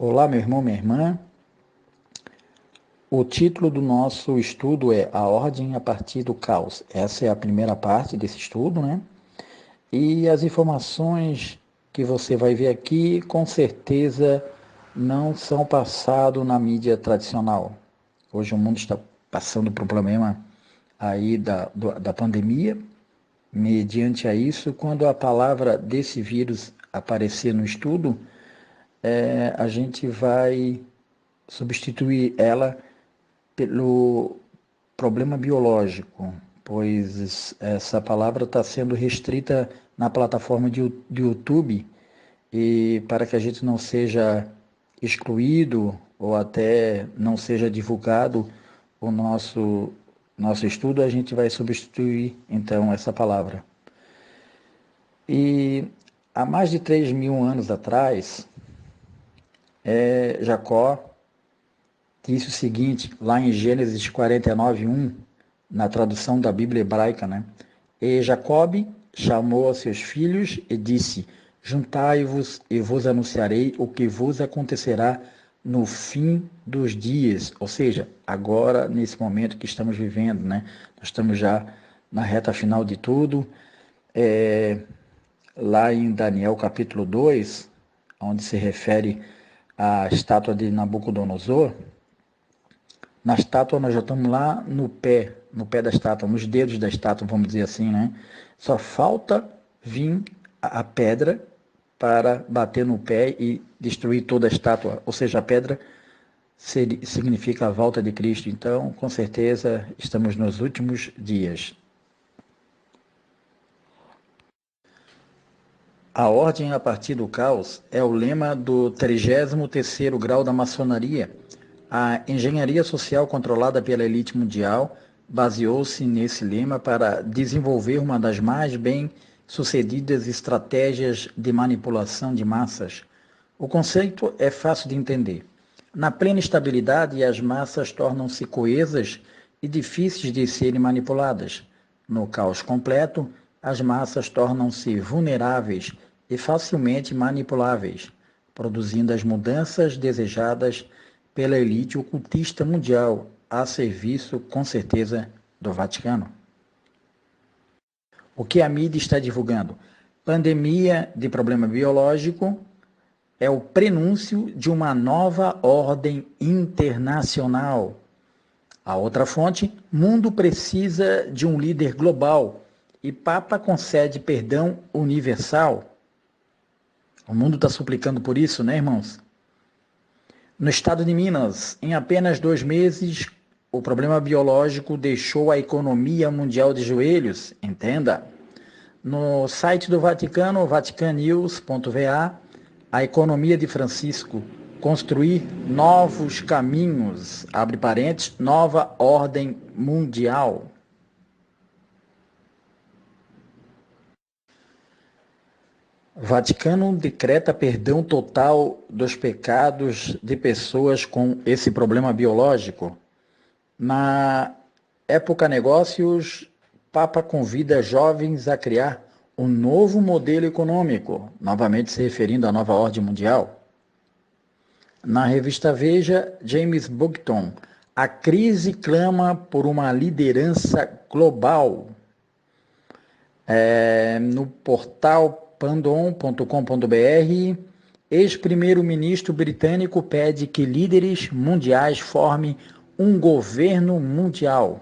Olá, meu irmão, minha irmã. O título do nosso estudo é A Ordem a partir do Caos. Essa é a primeira parte desse estudo, né? E as informações que você vai ver aqui, com certeza, não são passado na mídia tradicional. Hoje o mundo está passando por um problema aí da pandemia. Mediante a isso, quando a palavra desse vírus aparecer no estudo, a gente vai substituir ela pelo problema biológico, pois essa palavra está sendo restrita na plataforma de YouTube e para que a gente não seja excluído ou até não seja divulgado o nosso estudo, a gente vai substituir então essa palavra. E há mais de 3.000 anos atrás, Jacó disse o seguinte, lá em Gênesis 49:1, na tradução da Bíblia hebraica, né? E Jacob chamou a seus filhos e disse: Juntai-vos e vos anunciarei o que vos acontecerá no fim dos dias. Ou seja, agora, nesse momento que estamos vivendo, né? Nós estamos já na reta final de tudo. Lá em Daniel capítulo 2, onde se refere à estátua de Nabucodonosor, na estátua nós já estamos lá no pé da estátua, nos dedos da estátua, vamos dizer assim, né? Só falta vir a pedra para bater no pé e destruir toda a estátua. Ou seja, a pedra significa a volta de Cristo. Então, com certeza, estamos nos últimos dias. A ordem a partir do caos é o lema do 33º grau da maçonaria. A engenharia social controlada pela elite mundial baseou-se nesse lema para desenvolver uma das mais bem-sucedidas estratégias de manipulação de massas. O conceito é fácil de entender. Na plena estabilidade, as massas tornam-se coesas e difíceis de serem manipuladas. No caos completo, as massas tornam-se vulneráveis e facilmente manipuláveis, produzindo as mudanças desejadas pela elite ocultista mundial, a serviço, com certeza, do Vaticano. O que a mídia está divulgando? Pandemia de problema biológico é o prenúncio de uma nova ordem internacional. A outra fonte, mundo precisa de um líder global e Papa concede perdão universal. O mundo está suplicando por isso, né, irmãos? No estado de Minas, em apenas 2 meses, o problema biológico deixou a economia mundial de joelhos, entenda. No site do Vaticano, vaticanews.va, a economia de Francisco, construir novos caminhos, abre parênteses, nova ordem mundial. Vaticano decreta perdão total dos pecados de pessoas com esse problema biológico. Na época negócios, Papa convida jovens a criar um novo modelo econômico, novamente se referindo à nova ordem mundial. Na revista Veja, James Buckton, a crise clama por uma liderança global. No portal pandom.com.br, ex-primeiro-ministro britânico pede que líderes mundiais formem um governo mundial.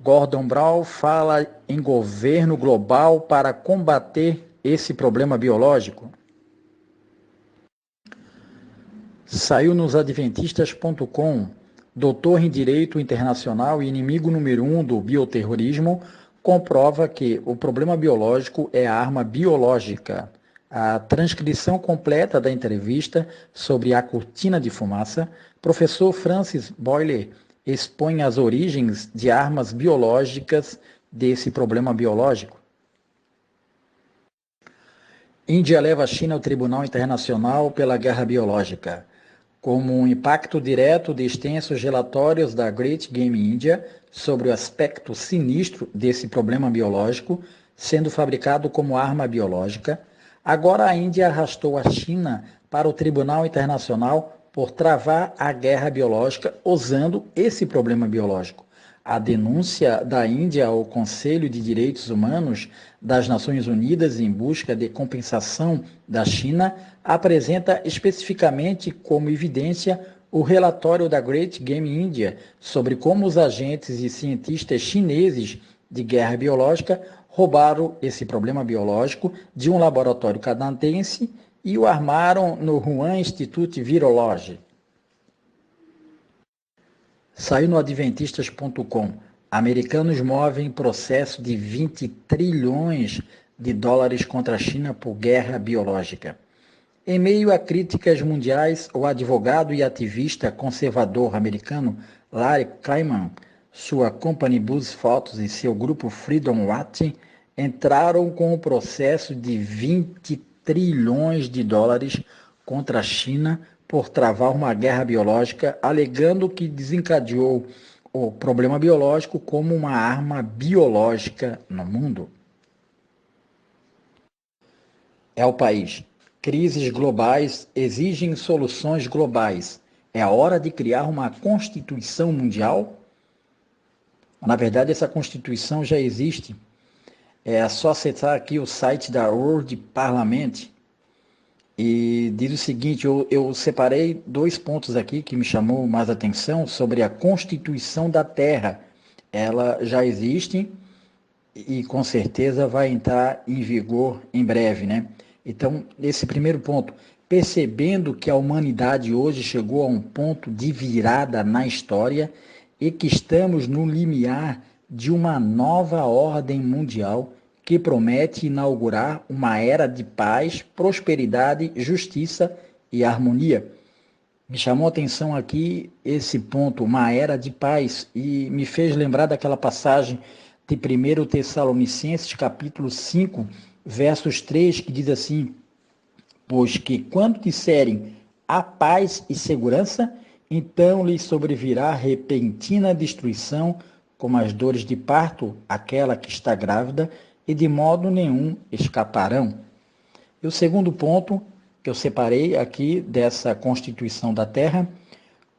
Gordon Brown fala em governo global para combater esse problema biológico. Saiu nos adventistas.com, doutor em Direito Internacional e inimigo número 1 do bioterrorismo, comprova que o problema biológico é a arma biológica. A transcrição completa da entrevista sobre a cortina de fumaça, professor Francis Boyle expõe as origens de armas biológicas desse problema biológico. Índia leva a China ao Tribunal Internacional pela Guerra Biológica. Como um impacto direto de extensos relatórios da Great Game India sobre o aspecto sinistro desse problema biológico, sendo fabricado como arma biológica, agora a Índia arrastou a China para o Tribunal Internacional por travar a guerra biológica usando esse problema biológico. A denúncia da Índia ao Conselho de Direitos Humanos das Nações Unidas em busca de compensação da China apresenta especificamente como evidência o relatório da Great Game India sobre como os agentes e cientistas chineses de guerra biológica roubaram esse problema biológico de um laboratório canadense e o armaram no Wuhan Institute Virology. Saiu no adventistas.com. Americanos movem processo de 20 trilhões de dólares contra a China por guerra biológica. Em meio a críticas mundiais, o advogado e ativista conservador americano Larry Klayman, sua Company Buzz Photos e seu grupo Freedom Watch entraram com um processo de 20 trilhões de dólares contra a China por travar uma guerra biológica, alegando que desencadeou o problema biológico como uma arma biológica no mundo. É o país. Crises globais exigem soluções globais. É a hora de criar uma Constituição Mundial? Na verdade, essa Constituição já existe. É só acessar aqui o site da World Parliament e diz o seguinte, eu separei 2 pontos aqui que me chamou mais atenção sobre a Constituição da Terra. Ela já existe e com certeza vai entrar em vigor em breve, né? Então, esse primeiro ponto, percebendo que a humanidade hoje chegou a um ponto de virada na história e que estamos no limiar de uma nova ordem mundial que promete inaugurar uma era de paz, prosperidade, justiça e harmonia. Me chamou a atenção aqui esse ponto, uma era de paz, e me fez lembrar daquela passagem de 1 Tessalonicenses, capítulo 5, versos 3, que diz assim: pois que quando disserem a paz e segurança, então lhes sobrevirá repentina destruição, como as dores de parto, aquela que está grávida, e de modo nenhum escaparão. E o segundo ponto que eu separei aqui dessa Constituição da Terra,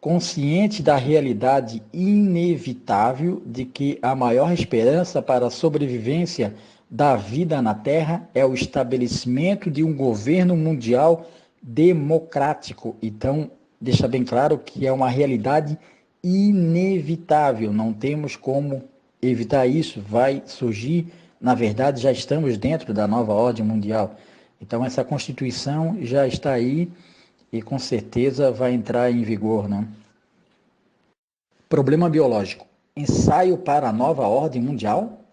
consciente da realidade inevitável de que a maior esperança para a sobrevivência da vida na Terra é o estabelecimento de um governo mundial democrático. Então, deixa bem claro que é uma realidade inevitável, não temos como evitar isso, vai surgir, na verdade já estamos dentro da nova ordem mundial. Então essa Constituição já está aí e com certeza vai entrar em vigor, né? Problema biológico. Ensaio para a nova ordem mundial?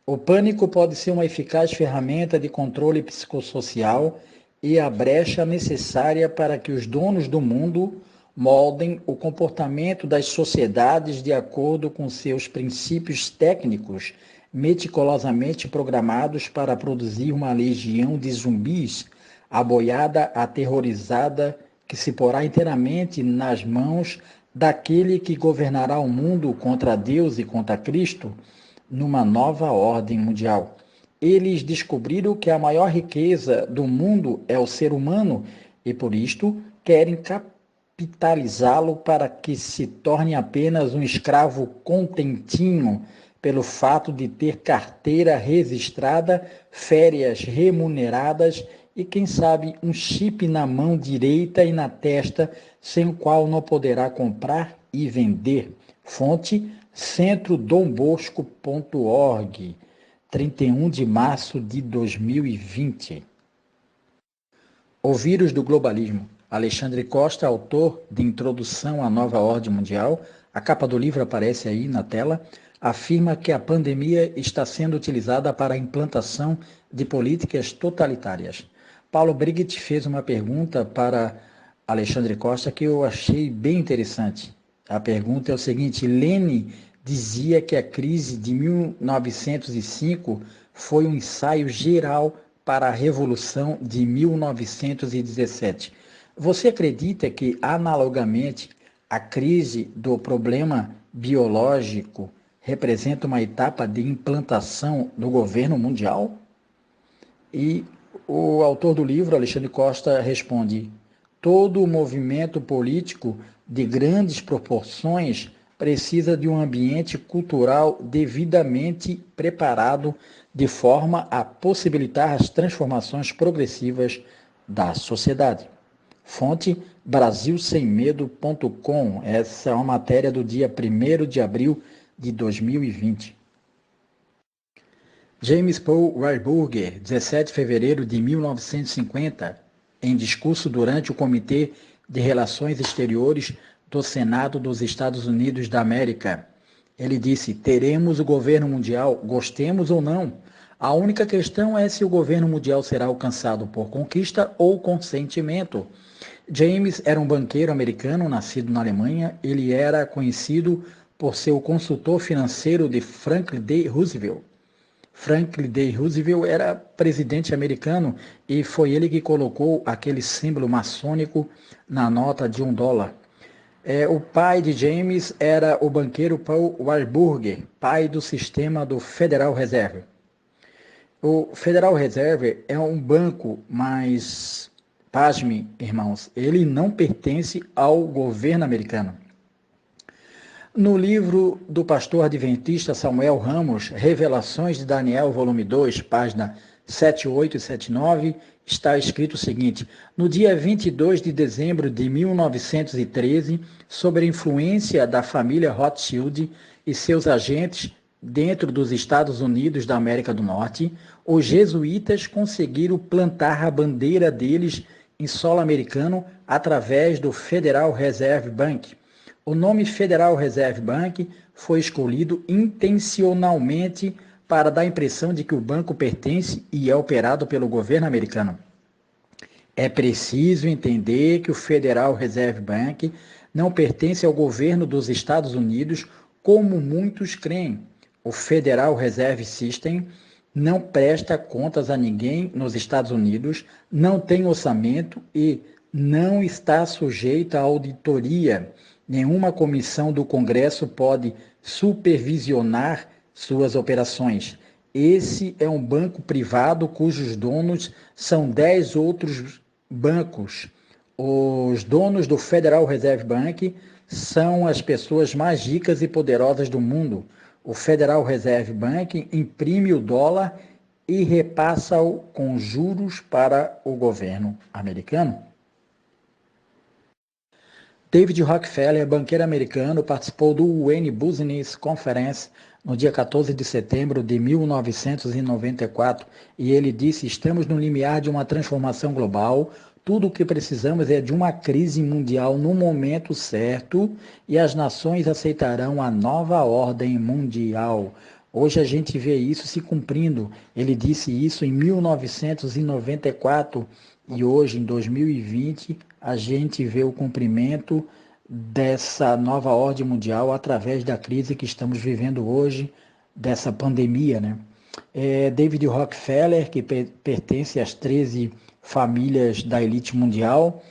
O pânico pode ser uma eficaz ferramenta de controle psicossocial e a brecha necessária para que os donos do mundo moldem o comportamento das sociedades de acordo com seus princípios técnicos, meticulosamente programados para produzir uma legião de zumbis, aboiada, aterrorizada, que se porá inteiramente nas mãos daquele que governará o mundo contra Deus e contra Cristo, numa nova ordem mundial. Eles descobriram que a maior riqueza do mundo é o ser humano e, por isto, querem capitalizá-lo para que se torne apenas um escravo contentinho pelo fato de ter carteira registrada, férias remuneradas e, quem sabe, um chip na mão direita e na testa, sem o qual não poderá comprar e vender. Fonte centrodombosco.org, 31 de março de 2020. O vírus do globalismo. Alexandre Costa, autor de Introdução à Nova Ordem Mundial, a capa do livro aparece aí na tela, afirma que a pandemia está sendo utilizada para a implantação de políticas totalitárias. Paulo Brigitte fez uma pergunta para Alexandre Costa que eu achei bem interessante. A pergunta é o seguinte: Lênin dizia que a crise de 1905 foi um ensaio geral para a Revolução de 1917. Você acredita que, analogamente, a crise do problema biológico representa uma etapa de implantação do governo mundial? E o autor do livro, Alexandre Costa, responde: Todo movimento político de grandes proporções precisa de um ambiente cultural devidamente preparado de forma a possibilitar as transformações progressivas da sociedade. Fonte brasilsemmedo.com. Essa é uma matéria do dia 1º de abril de 2020. James Paul Warburger, 17 de fevereiro de 1950, em discurso durante o Comitê de Relações Exteriores do Senado dos Estados Unidos da América. Ele disse: teremos o governo mundial, gostemos ou não. A única questão é se o governo mundial será alcançado por conquista ou consentimento. James era um banqueiro americano nascido na Alemanha. Ele era conhecido por ser o consultor financeiro de Franklin D. Roosevelt. Franklin D. Roosevelt era presidente americano e foi ele que colocou aquele símbolo maçônico na nota de $1. O pai de James era o banqueiro Paul Warburger, pai do sistema do Federal Reserve. O Federal Reserve é um banco, mas, pasme, irmãos, ele não pertence ao governo americano. No livro do pastor adventista Samuel Ramos, Revelações de Daniel, volume 2, página 78 e 79, está escrito o seguinte: no dia 22 de dezembro de 1913, sob a influência da família Rothschild e seus agentes dentro dos Estados Unidos da América do Norte, os jesuítas conseguiram plantar a bandeira deles em solo americano através do Federal Reserve Bank. O nome Federal Reserve Bank foi escolhido intencionalmente para dar a impressão de que o banco pertence e é operado pelo governo americano. É preciso entender que o Federal Reserve Bank não pertence ao governo dos Estados Unidos, como muitos creem. O Federal Reserve System não presta contas a ninguém nos Estados Unidos, não tem orçamento e não está sujeito à auditoria. Nenhuma comissão do Congresso pode supervisionar suas operações. Esse é um banco privado cujos donos são 10 outros bancos. Os donos do Federal Reserve Bank são as pessoas mais ricas e poderosas do mundo. O Federal Reserve Bank imprime o dólar e repassa-o com juros para o governo americano. David Rockefeller, banqueiro americano, participou do UN Business Conference no dia 14 de setembro de 1994 e ele disse: estamos no limiar de uma transformação global, tudo o que precisamos é de uma crise mundial no momento certo e as nações aceitarão a nova ordem mundial. Hoje a gente vê isso se cumprindo. Ele disse isso em 1994 e hoje, em 2020, a gente vê o cumprimento dessa nova ordem mundial através da crise que estamos vivendo hoje, dessa pandemia, né? David Rockefeller, que pertence às 13 famílias da elite mundial,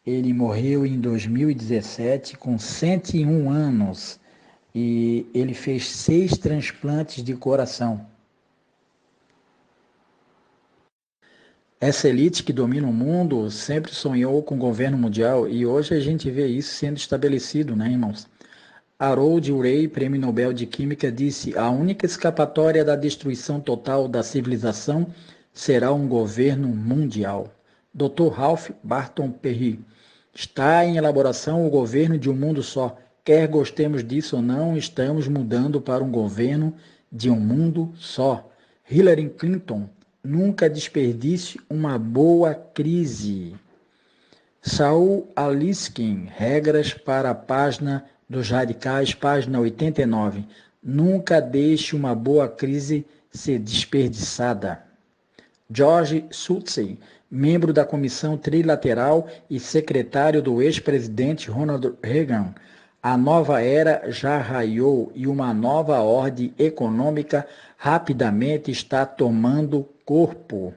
ele morreu em 2017 com 101 anos e ele fez 6 transplantes de coração. Essa elite que domina o mundo sempre sonhou com o governo mundial e hoje a gente vê isso sendo estabelecido, né, irmãos? Harold Urey, Prêmio Nobel de Química, disse: a única escapatória da destruição total da civilização será um governo mundial. Dr. Ralph Barton Perry: está em elaboração o governo de um mundo só. Quer gostemos disso ou não, estamos mudando para um governo de um mundo só. Hillary Clinton: nunca desperdice uma boa crise. Saul Aliskin, Regras para a Página dos Radicais, página 89. Nunca deixe uma boa crise ser desperdiçada. George Shultz, membro da Comissão Trilateral e secretário do ex-presidente Ronald Reagan. A nova era já raiou e uma nova ordem econômica rapidamente está tomando corpo.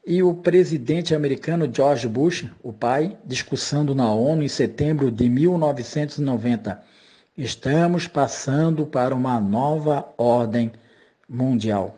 E o presidente americano George Bush, o pai, discussando na ONU em setembro de 1990. Estamos passando para uma nova ordem mundial.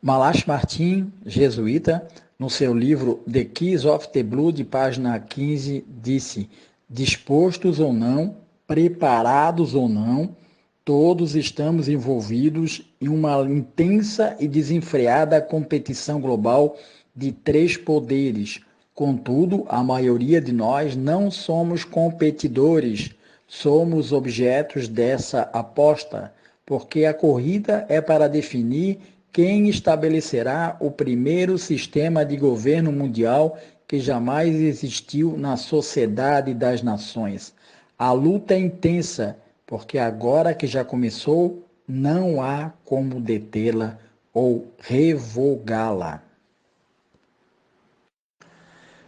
Malachi Martin, jesuíta, no seu livro The Keys of the Blood, página 15, disse: dispostos ou não, preparados ou não, todos estamos envolvidos em uma intensa e desenfreada competição global de três poderes. Contudo, a maioria de nós não somos competidores, somos objetos dessa aposta, porque a corrida é para definir quem estabelecerá o primeiro sistema de governo mundial que jamais existiu na sociedade das nações. A luta é intensa, porque agora que já começou, não há como detê-la ou revogá-la.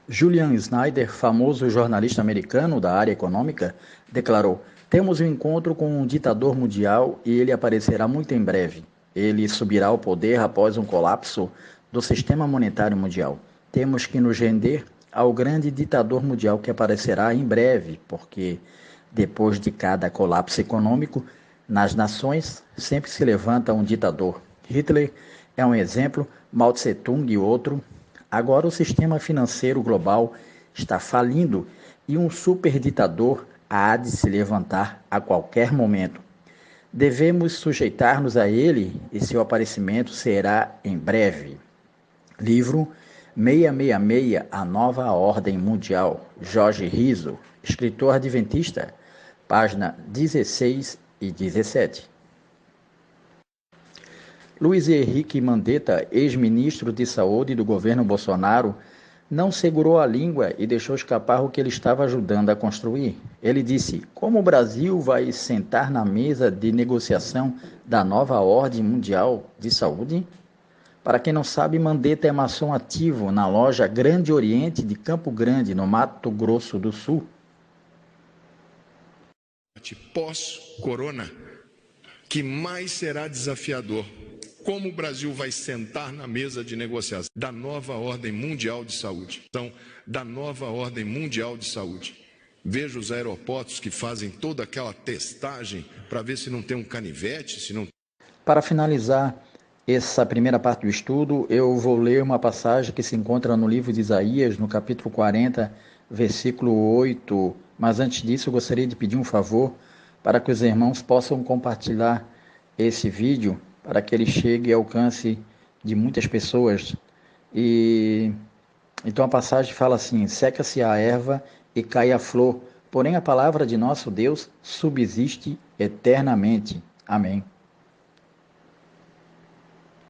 Julian Snyder, famoso jornalista americano da área econômica, declarou: temos um encontro com um ditador mundial e ele aparecerá muito em breve. Ele subirá ao poder após um colapso do sistema monetário mundial. Temos que nos render ao grande ditador mundial que aparecerá em breve, porque depois de cada colapso econômico, nas nações sempre se levanta um ditador. Hitler é um exemplo, Mao Tse-tung outro. Agora o sistema financeiro global está falindo e um superditador há de se levantar a qualquer momento. Devemos sujeitar-nos a ele e seu aparecimento será em breve. Livro 666, A Nova Ordem Mundial, Jorge Rizzo, escritor adventista, página 16 e 17. Luiz Henrique Mandetta, ex-ministro de Saúde do governo Bolsonaro, não segurou a língua e deixou escapar o que ele estava ajudando a construir. Ele disse: como o Brasil vai sentar na mesa de negociação da nova ordem mundial de saúde? Para quem não sabe, Mandetta é maçom ativo na loja Grande Oriente de Campo Grande, no Mato Grosso do Sul. Pós-corona, que mais será desafiador. Como o Brasil vai sentar na mesa de negociação da nova ordem mundial de saúde? Então, da nova ordem mundial de saúde. Veja os aeroportos que fazem toda aquela testagem para ver se não tem um canivete, se não... Para finalizar essa primeira parte do estudo, eu vou ler uma passagem que se encontra no livro de Isaías, no capítulo 40, versículo 8. Mas antes disso, eu gostaria de pedir um favor para que os irmãos possam compartilhar esse vídeo para que ele chegue ao alcance de muitas pessoas. E então a passagem fala assim: seca-se a erva e cai a flor, porém a palavra de nosso Deus subsiste eternamente. Amém.